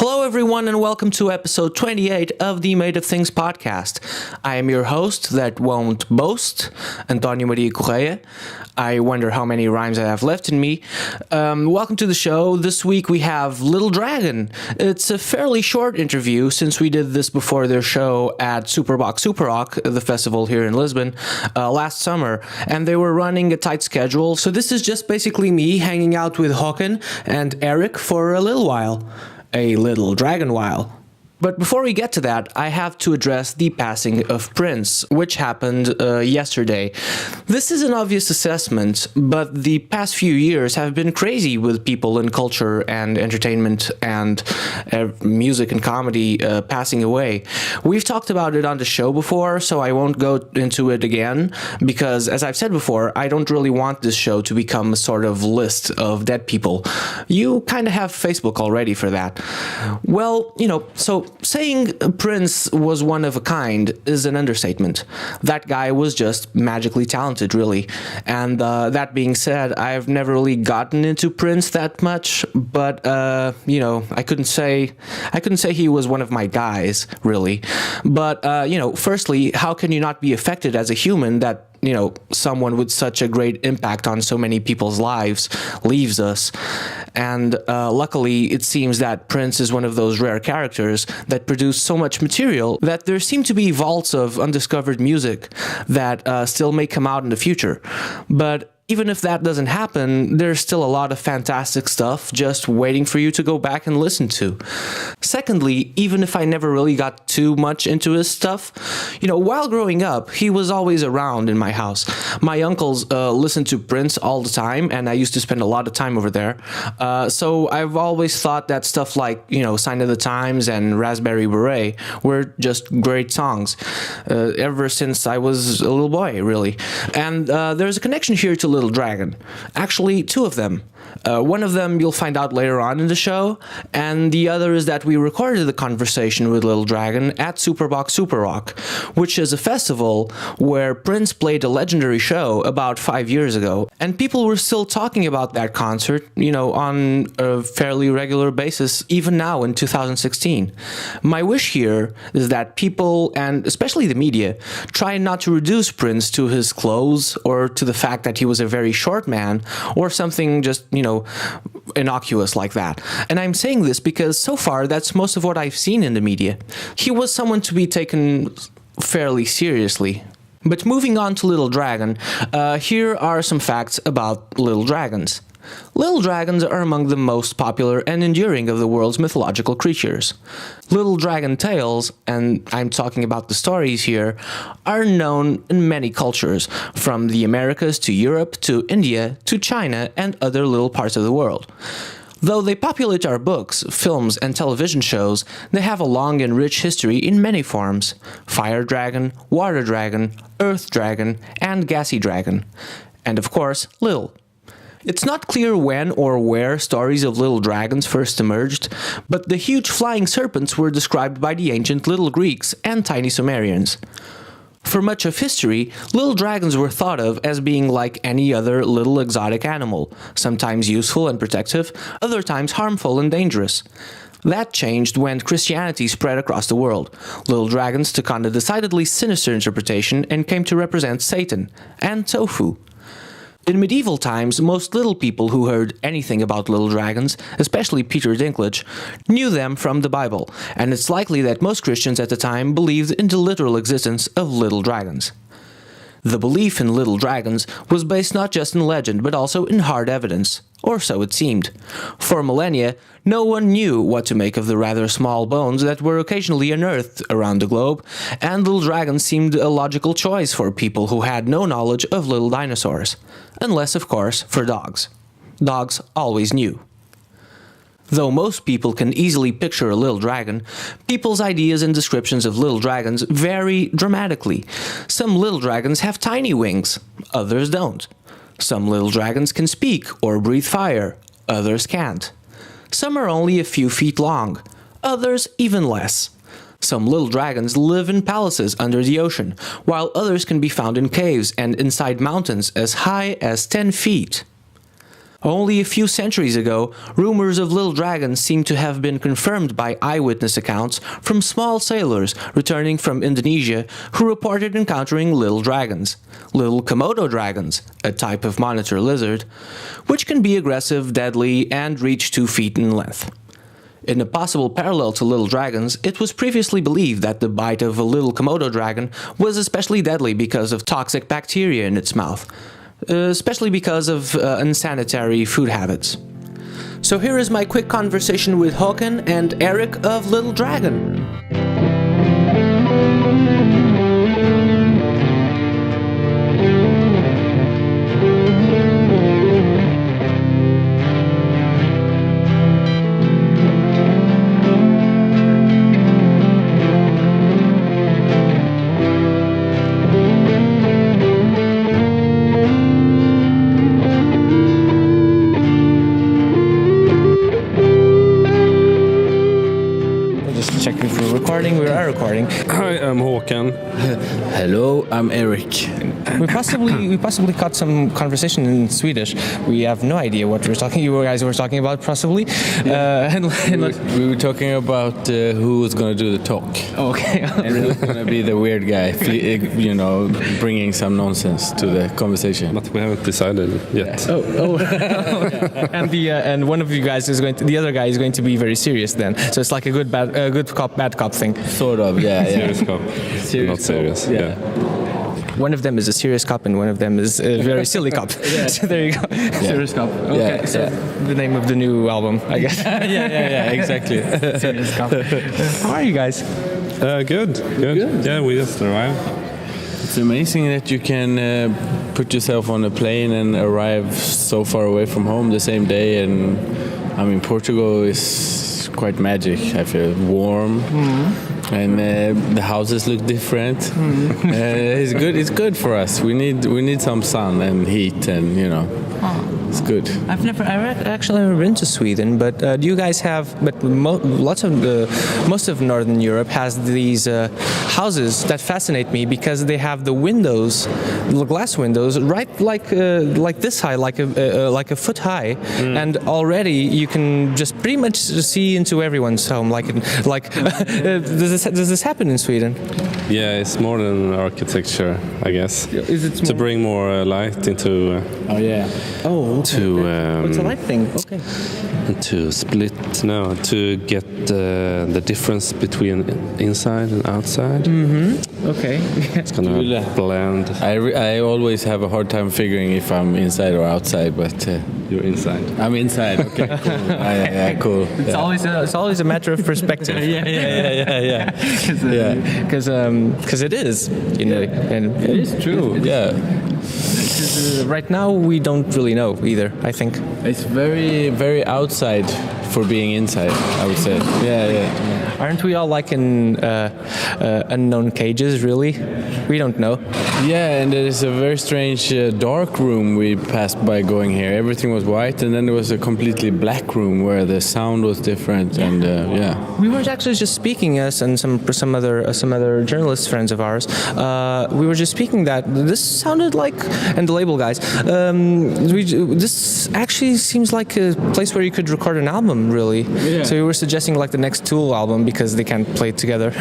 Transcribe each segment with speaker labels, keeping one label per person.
Speaker 1: Hello, everyone, and welcome to episode 28 of the Made of Things podcast. I am your host that won't boast, Antonio Maria Correia. I wonder how many rhymes I have left in me. Welcome to the show. This week we have Little Dragon. It's a fairly short interview since we did this before their show at Superbox Super Rock, the festival here in Lisbon, last summer, and they were running a tight schedule. So this is just basically me hanging out with Håkan and Eric for a little while. A little dragon while. But before we get to that, I have to address the passing of Prince, which happened yesterday. This is an obvious assessment, but the past few years have been crazy with people in culture and entertainment and music and comedy passing away. We've talked about it on the show before, so I won't go into it again, because as I've said before, I don't really want this show to become a sort of list of dead people. You kind of have Facebook already for that. Well, so saying Prince was one of a kind is an understatement. That guy was just magically talented, really. And that being said, I've never really gotten into Prince that much, but I couldn't say he was one of my guys, really. But firstly, how can you not be affected as a human that someone with such a great impact on so many people's lives leaves us? And luckily, it seems that Prince is one of those rare characters that produce so much material that there seem to be vaults of undiscovered music that still may come out in the future. But even if that doesn't happen, there's still a lot of fantastic stuff just waiting for you to go back and listen to. Secondly, even if I never really got too much into his stuff, while growing up, he was always around in my house. My uncles listened to Prince all the time, and I used to spend a lot of time over there. So I've always thought that stuff like, Sign of the Times and Raspberry Beret were just great songs, ever since I was a little boy, really. And there's a connection here to Little Dragon. Actually, two of them. One of them you'll find out later on in the show, and the other is that we recorded the conversation with Little Dragon at Superbox Super Rock, which is a festival where Prince played a legendary show about 5 years ago, and people were still talking about that concert, on a fairly regular basis, even now in 2016. My wish here is that people, and especially the media, try not to reduce Prince to his clothes or to the fact that he was a very short man or something just, innocuous like that. And I'm saying this because so far that's most of what I've seen in the media. He was someone to be taken fairly seriously. But moving on to Little Dragon, here are some facts about little dragons. Little dragons are among the most popular and enduring of the world's mythological creatures. Little dragon tales, and I'm talking about the stories here, are known in many cultures, from the Americas to Europe to India to China and other little parts of the world. Though they populate our books, films, and television shows, they have a long and rich history in many forms: fire dragon, water dragon, earth dragon, and gassy dragon. And of course, little. It's not clear when or where stories of little dragons first emerged, but the huge flying serpents were described by the ancient Little Greeks and tiny Sumerians. For much of history, little dragons were thought of as being like any other little exotic animal, sometimes useful and protective, other times harmful and dangerous. That changed when Christianity spread across the world. Little dragons took on a decidedly sinister interpretation and came to represent Satan and tofu. In medieval times, most little people who heard anything about little dragons, especially Peter Dinklage, knew them from the Bible, and it's likely that most Christians at the time believed in the literal existence of little dragons. The belief in little dragons was based not just in legend, but also in hard evidence, or so it seemed. For millennia, no one knew what to make of the rather small bones that were occasionally unearthed around the globe, and little dragons seemed a logical choice for people who had no knowledge of little dinosaurs. Unless, of course, for dogs. Dogs always knew. Though most people can easily picture a little dragon, people's ideas and descriptions of little dragons vary dramatically. Some little dragons have tiny wings, others don't. Some little dragons can speak or breathe fire, others can't. Some are only a few feet long, others even less. Some little dragons live in palaces under the ocean, while others can be found in caves and inside mountains as high as 10 feet. Only a few centuries ago, rumors of little dragons seem to have been confirmed by eyewitness accounts from small sailors returning from Indonesia who reported encountering little dragons, little Komodo dragons, a type of monitor lizard, which can be aggressive, deadly, and reach 2 feet in length. In a possible parallel to little dragons, it was previously believed that the bite of a little Komodo dragon was especially deadly because of toxic bacteria in its mouth, especially because of unsanitary food habits. So here is my quick conversation with Håkan and Eric of Little Dragon. We are recording.
Speaker 2: Hi, I'm Håkan.
Speaker 3: Hello, I'm Eric.
Speaker 1: We possibly caught some conversation in Swedish. We have no idea what you guys were talking about, possibly.
Speaker 3: We were talking about who was going to do the talk.
Speaker 1: Okay.
Speaker 3: And who's going to be the weird guy, bringing some nonsense to the conversation.
Speaker 2: But we haven't decided yet.
Speaker 1: And one of you guys is the other guy is going to be very serious then. So it's like a good cop, bad cop thing.
Speaker 3: Sort of, yeah.
Speaker 2: Serious cop. Not serious. Yeah.
Speaker 1: One of them is a serious cop and one of them is a very silly cop. So there you go. Yeah. Serious cop. Okay,
Speaker 3: yeah,
Speaker 1: so the name of the new album, I guess.
Speaker 3: yeah, exactly.
Speaker 1: Serious cop. How are you guys?
Speaker 2: Good. Yeah, we just arrived.
Speaker 3: It's amazing that you can put yourself on a plane and arrive so far away from home the same day. And I mean, Portugal is quite magic. I feel warm. Mm-hmm. And the houses look different. Mm-hmm. It's good for us. We need some sun and heat, and it's good.
Speaker 1: I've actually never been to Sweden, but do you guys have? But most of Northern Europe has these houses that fascinate me because they have the windows, the glass windows, right like this high, like a foot high, and already you can just pretty much see into everyone's home. Does this happen in Sweden?
Speaker 2: Yeah, it's more than architecture, I guess.
Speaker 1: Is it
Speaker 2: to bring more light into?
Speaker 1: It's a light thing. Okay.
Speaker 2: To get the difference between inside and outside.
Speaker 1: Mm-hmm. Okay.
Speaker 2: It's gonna blend.
Speaker 3: I always have a hard time figuring if I'm inside or outside, but
Speaker 2: you're inside.
Speaker 3: I'm inside. Okay. Cool. Yeah, cool.
Speaker 1: It's always a matter of perspective.
Speaker 3: Yeah.
Speaker 1: Because it is, and
Speaker 3: it is true. Yeah.
Speaker 1: Right now, we don't really know either, I think.
Speaker 3: It's very, very outside for being inside, I would say. Yeah.
Speaker 1: Aren't we all like in unknown cages, really? We don't know.
Speaker 3: Yeah, and there's a very strange dark room we passed by going here. Everything was white, and then there was a completely black room where the sound was different, and
Speaker 1: We were actually just speaking, us and some other journalist friends of ours. We were just speaking that this sounded like, and the label guys, this actually seems like a place where you could record an album, really. Yeah. So we were suggesting like the next Tool album because they can't play together,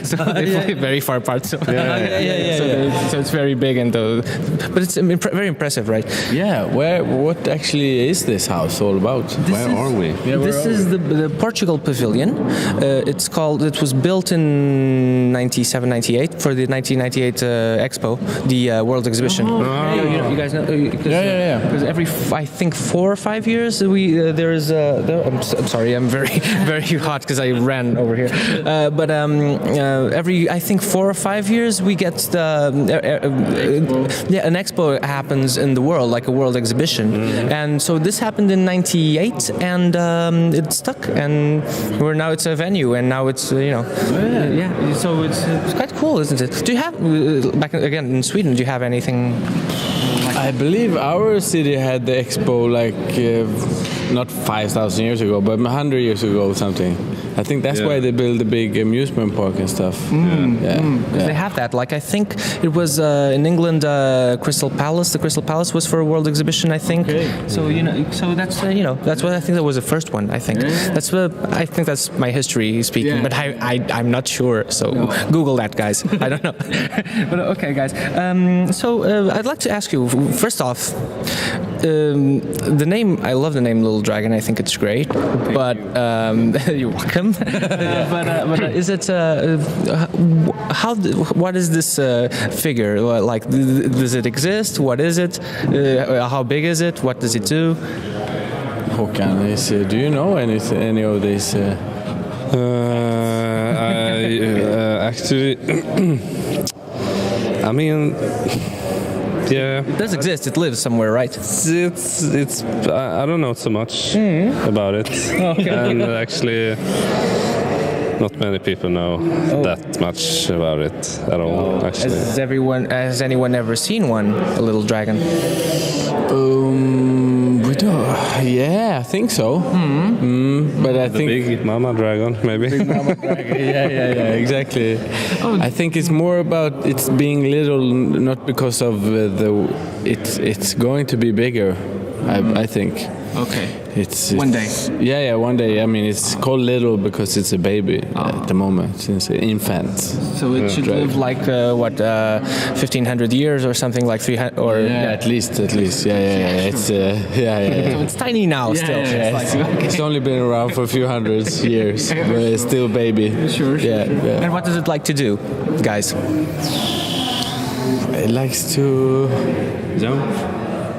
Speaker 1: so they play very far apart. So so it's very big but it's very impressive, right?
Speaker 3: Yeah. What actually is this house all about?
Speaker 2: Where are we?
Speaker 1: Yeah, this is the Portugal Pavilion. It was built in 97-98 for the 1998 Expo, the World Exhibition. You guys know?
Speaker 3: Yeah.
Speaker 1: Because every I think 4 or 5 years there is. I'm sorry, I'm very very hot because I ran over here. But every I think 4 or 5 years we get an expo happens in the world, like a world exhibition. Mm-hmm. And so this happened in 98 and it stuck, and now it's a venue, and now it's so it's quite cool, isn't it? Do you have back again in Sweden, do you have anything
Speaker 3: I believe our city had the expo not 5,000 years ago, but 100 years ago or something. I think that's why they build the big amusement park and stuff.
Speaker 1: They have that. Like I think it was in England, Crystal Palace. The Crystal Palace was for a world exhibition, I think.
Speaker 3: Okay.
Speaker 1: So so that's that's what I think that was the first one. I think that's what I think that's my history speaking. But I'm not sure. So Google that, guys. I don't know. But okay, guys. So I'd like to ask you first off. The name, I love the name Little Dragon. I think it's great. But you're welcome. But is it what is this figure like? Does it exist? What is it? How big is it? What does it do?
Speaker 3: Håkan, do you know any of these?
Speaker 2: Actually, I mean, yeah.
Speaker 1: It does exist. It lives somewhere, right?
Speaker 2: It's I don't know so much about it, and actually, not many people know that much about it at all. Actually,
Speaker 1: Has anyone ever seen one? A little dragon?
Speaker 3: We do. Yeah, I think so. But I think
Speaker 2: big mama dragon, maybe.
Speaker 3: Big mama dragon. Yeah, exactly. I think it's more about it's being little, not because of it's going to be bigger. I think.
Speaker 1: Okay.
Speaker 3: It's
Speaker 1: one day.
Speaker 3: Yeah, one day. I mean, it's called little because it's a baby at the moment. It's an infant.
Speaker 1: So it should live like 1,500 years or something, like 300 or
Speaker 3: at least. Yeah. It's
Speaker 1: So it's tiny now still.
Speaker 3: It's only been around for a few hundred years, but it's still baby.
Speaker 1: Sure.
Speaker 3: Yeah.
Speaker 1: And what does it like to do, guys?
Speaker 3: It likes to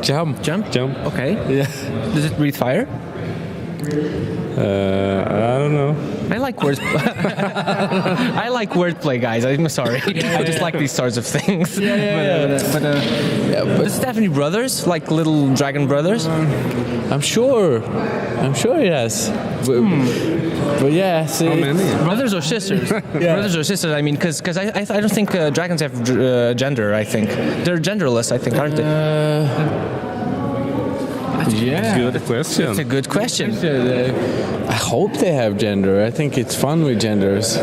Speaker 2: Jump.
Speaker 3: jump.
Speaker 1: Okay.
Speaker 3: Yeah.
Speaker 1: Does it breathe fire?
Speaker 2: I don't know.
Speaker 1: I like words. I like wordplay, guys. I'm sorry. I just like these sorts of things. But does it have any brothers, like little dragon brothers?
Speaker 3: I'm sure it has. But yeah, see,
Speaker 2: How many?
Speaker 1: Brothers or sisters? Brothers or sisters. I mean, because I don't think dragons have gender. I think they're genderless. I think, aren't they?
Speaker 3: Yeah,
Speaker 2: Good question.
Speaker 1: It's a good question.
Speaker 3: I hope they have gender. I think it's fun with genders.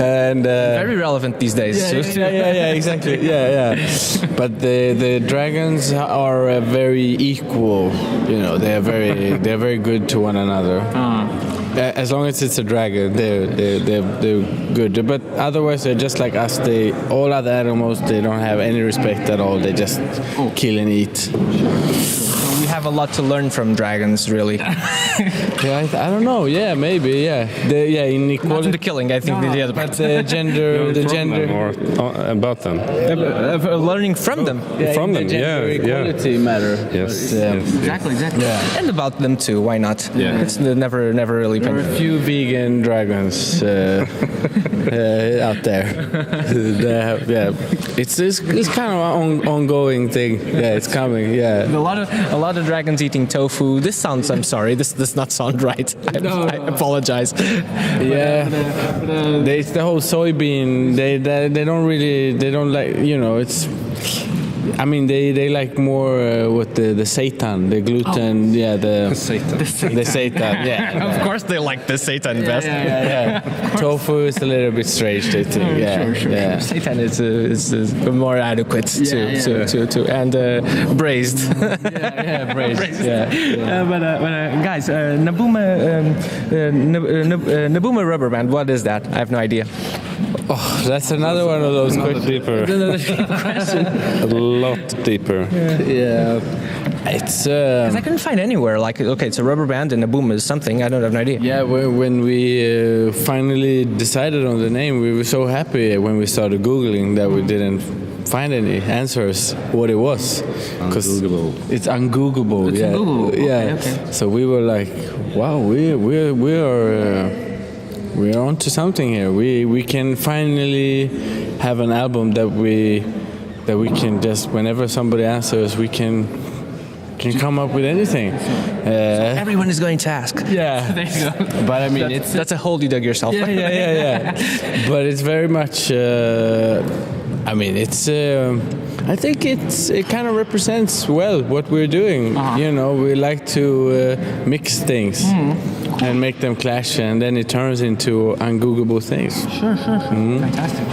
Speaker 3: And
Speaker 1: Very relevant these days.
Speaker 3: yeah, exactly. Yeah. But the dragons are very equal. You know, they're very good to one another. As long as it's a dragon, they're good. But otherwise, they're just like us. All other animals, they don't have any respect at all. They just kill and eat.
Speaker 1: We have a lot to learn from dragons, really.
Speaker 3: I don't know. Yeah, maybe. Yeah.
Speaker 1: Not
Speaker 3: Inequality.
Speaker 1: in the killing, I think. The other
Speaker 3: But
Speaker 1: part.
Speaker 3: the gender.
Speaker 2: Or about them.
Speaker 1: Learning from them.
Speaker 2: From them,
Speaker 3: gender equality matter.
Speaker 2: Yes.
Speaker 1: Exactly.
Speaker 3: Yeah.
Speaker 1: And about them too. Why not?
Speaker 2: Yeah.
Speaker 1: It's never really.
Speaker 3: There are a few vegan dragons out there. It's kind of an ongoing thing. Yeah, it's coming. Yeah.
Speaker 1: A lot of dragons eating tofu. This sounds. I'm sorry. This does not sound right. I apologize.
Speaker 3: Yeah. It's the whole soybean. They don't like. You know, it's. I mean, they like more with the seitan, the gluten. Yeah, the seitan. Yeah.
Speaker 1: Of course, they like the seitan best.
Speaker 3: Yeah. Tofu is a little bit strange, they think.
Speaker 1: Sure.
Speaker 3: Yeah.
Speaker 1: Seitan is more adequate to and braised.
Speaker 3: Braised. Yeah.
Speaker 1: But guys, Nabuma rubber band. What is that? I have no idea.
Speaker 3: Oh, that's another one of those questions.
Speaker 2: Deeper. A lot deeper.
Speaker 3: Yeah. It's.
Speaker 1: I couldn't find anywhere. Like, okay, it's a rubber band and Nabuma is something. I don't have an idea.
Speaker 3: Yeah, when we finally decided on the name, we were so happy when we started Googling that we didn't find any answers what it was.
Speaker 2: Ungoogleable.
Speaker 3: It's ungoogleable.
Speaker 1: It's ungoogleable.
Speaker 3: Yeah.
Speaker 1: Okay.
Speaker 3: So we were like, wow, we're onto something here. We can finally have an album that we can just whenever somebody answers we can come up with anything.
Speaker 1: Everyone is going to ask.
Speaker 3: Yeah.
Speaker 1: There you go.
Speaker 3: But I mean,
Speaker 1: That's a hole you dug yourself.
Speaker 3: yeah. But it's very much I mean, it's. I think it kind of represents well what we're doing. You know, we like to mix things and make them clash, and then it turns into ungoogleable things.
Speaker 1: Sure. Fantastic.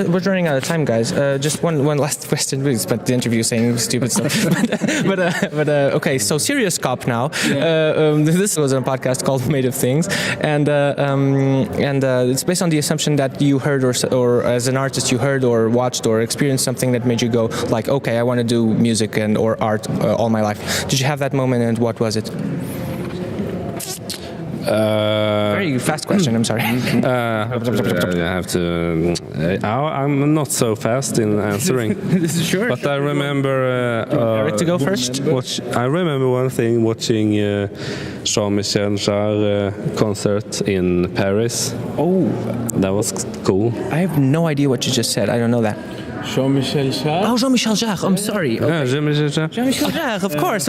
Speaker 1: We're running out of time, guys. Just one last question. We spent the interview saying stupid stuff. but okay, so serious cop now. This was a podcast called Made of Things, and it's based on the assumption that you heard or as an artist you heard or watched or experienced something that made you go like, okay, I want to do music or art all my life. Did you have that moment, and what was it? Very fast question. I'm sorry.
Speaker 2: I have to. I'm not so fast in answering.
Speaker 1: Sure.
Speaker 2: But I remember.
Speaker 1: Eric to go first.
Speaker 2: I remember one thing: watching Jean-michel concert in Paris.
Speaker 1: Oh,
Speaker 2: that was cool.
Speaker 1: I have no idea what you just said. I don't know that.
Speaker 3: Jean-michel Jarre?
Speaker 1: Oh, Jean-michel Jarre. I'm sorry.
Speaker 2: Okay. Jean-michel Jarre.
Speaker 1: Jean-michel Jarre. Of course.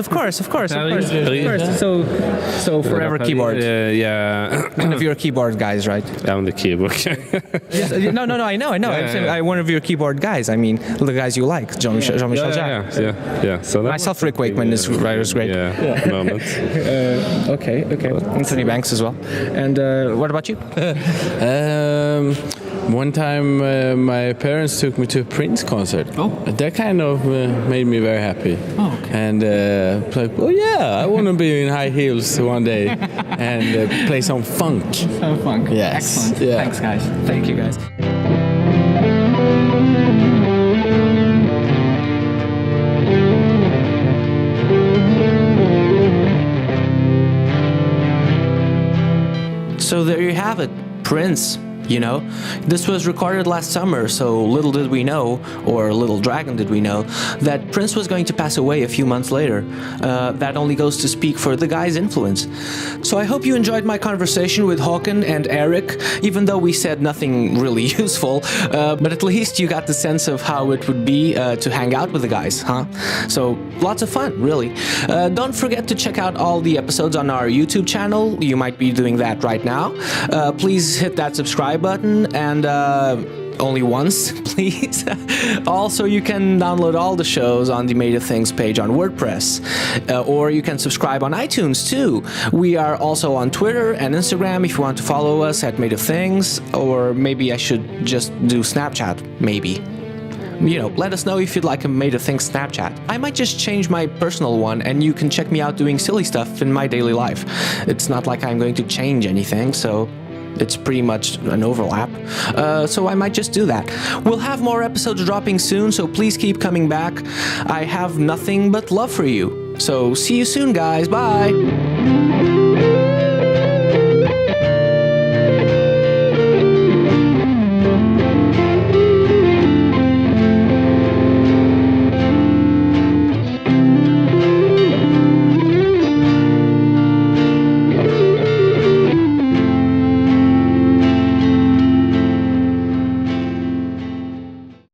Speaker 1: So forever keyboard.
Speaker 2: Yeah.
Speaker 1: One of your keyboard guys, right?
Speaker 2: I'm the keyboard guy.
Speaker 1: Yes, no. I know. I'm saying one of your keyboard guys. I mean, the guys you like, Jean-michel Jarre.
Speaker 2: Yeah. So
Speaker 1: myself, Rick Wakeman is great.
Speaker 2: Yeah. Moment.
Speaker 1: Okay. Anthony Banks as well. And what about you?
Speaker 3: One time my parents took me to a Prince concert. Oh. That kind of made me very happy.
Speaker 1: Oh, okay.
Speaker 3: And like, oh yeah, I want to be in high heels one day and play some funk.
Speaker 1: Some funk.
Speaker 3: Yes.
Speaker 1: Excellent.
Speaker 3: Yeah.
Speaker 1: Thanks, guys. Thank you, guys. So there you have it, Prince. You know, this was recorded last summer, so little did we know, or little dragon did we know, that Prince was going to pass away a few months later. That only goes to speak for the guy's influence. So I hope you enjoyed my conversation with Håkan and Eric, even though we said nothing really useful, but at least you got the sense of how it would be to hang out with the guys, huh? So lots of fun, really. Don't forget to check out all the episodes on our YouTube channel. You might be doing that right now. Please hit that subscribe button and only once, please. Also, you can download all the shows on the Made of Things page on WordPress, or you can subscribe on iTunes too. We are also on Twitter and Instagram if you want to follow us at Made of Things, or maybe I should just do Snapchat, maybe. You know, let us know if you'd like a Made of Things Snapchat. I might just change my personal one and you can check me out doing silly stuff in my daily life. It's not like I'm going to change anything, so it's pretty much an overlap. So I might just do that. We'll have more episodes dropping soon, so please keep coming back. I have nothing but love for you. So see you soon, guys. Bye.